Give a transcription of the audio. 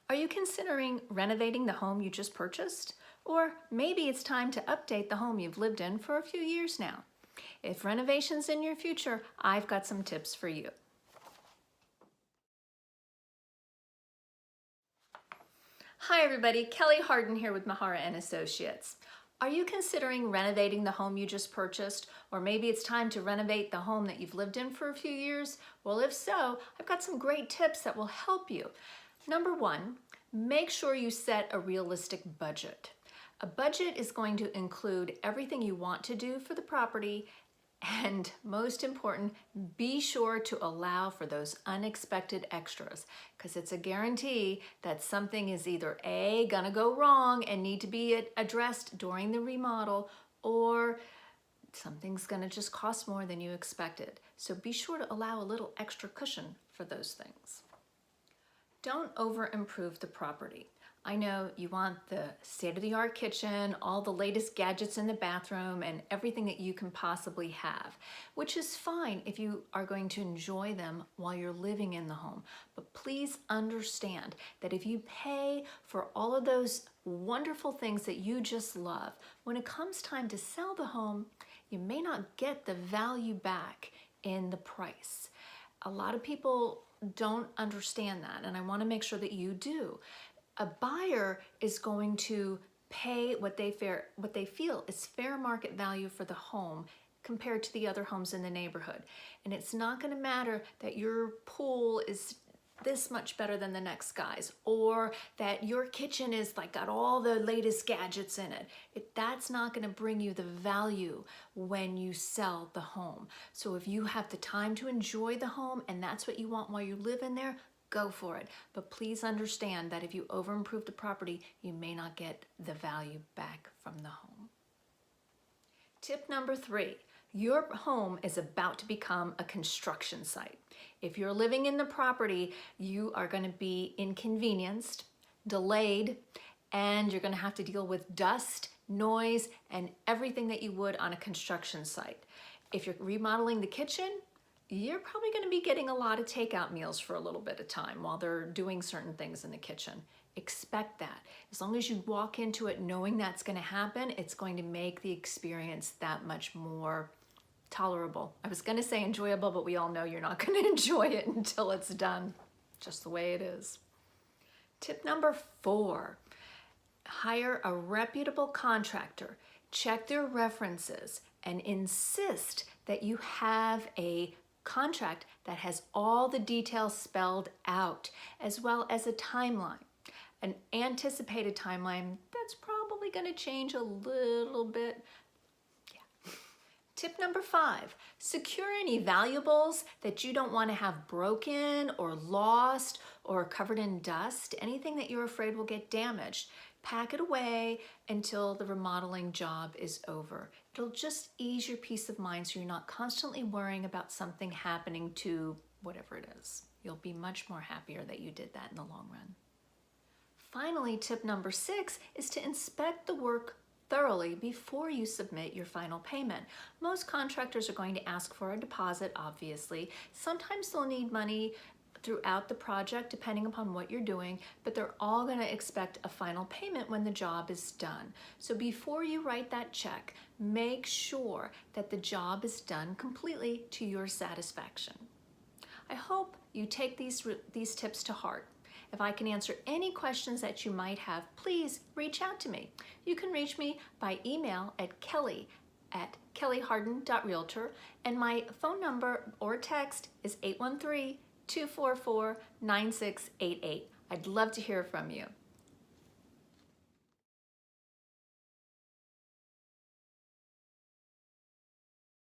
Are you considering renovating the home you just purchased? Or maybe it's time to update the home you've lived in for a few years now. If renovation's in your future, I've got some tips for you. Hi everybody, Kelly Harden here with Mihara Associates. Are you considering renovating the home you just purchased? Or maybe it's time to renovate the home that you've lived in for a few years? Well, if so, I've got some great tips that will help you. Number one, make sure you set a realistic budget. A budget is going to include everything you want to do for the property, and most important, be sure to allow for those unexpected extras, because it's a guarantee that something is either A, gonna go wrong and need to be addressed during the remodel, or something's gonna just cost more than you expected. So be sure to allow a little extra cushion for those things. Don't over improve the property. I know you want the state-of-the-art kitchen, all the latest gadgets in the bathroom, and everything that you can possibly have, which is fine if you are going to enjoy them while you're living in the home. But please understand that if you pay for all of those wonderful things that you just love, when it comes time to sell the home, you may not get the value back in the price. A lot of people don't understand that, and I want to make sure that you do. A buyer is going to pay what they feel is fair market value for the home compared to the other homes in the neighborhood. And it's not going to matter that your pool is this much better than the next guy's, or that your kitchen is like got all the latest gadgets in it. That's not going to bring you the value when you sell the home. So if you have the time to enjoy the home and that's what you want while you live in there, go for it. But please understand that if you over improve the property, you may not get the value back from the home. Tip number 3, your home is about to become a construction site. If you're living in the property, you are going to be inconvenienced, delayed, and you're going to have to deal with dust, noise, and everything that you would on a construction site. If you're remodeling the kitchen, you're probably going to be getting a lot of takeout meals for a little bit of time while they're doing certain things in the kitchen. Expect that. As long as you walk into it knowing that's going to happen, it's going to make the experience that much more tolerable. I was going to say enjoyable, but we all know you're not going to enjoy it until it's done, just the way it is. Tip number 4, hire a reputable contractor. Check their references and insist that you have a contract that has all the details spelled out, as well as a timeline. An anticipated timeline that's probably going to change a little bit. Tip number 5, secure any valuables that you don't want to have broken or lost or covered in dust, anything that you're afraid will get damaged. Pack it away until the remodeling job is over. It'll just ease your peace of mind so you're not constantly worrying about something happening to whatever it is. You'll be much more happier that you did that in the long run. Finally, tip number 6 is to inspect the work thoroughly before you submit your final payment. Most contractors are going to ask for a deposit, obviously. Sometimes they'll need money throughout the project depending upon what you're doing, but they're all going to expect a final payment when the job is done. So before you write that check, make sure that the job is done completely to your satisfaction. I hope you take these tips to heart. If I can answer any questions that you might have, please reach out to me. You can reach me by email at kelly@kellyharden.realtor, and my phone number or text is 813-244-9688. I'd love to hear from you.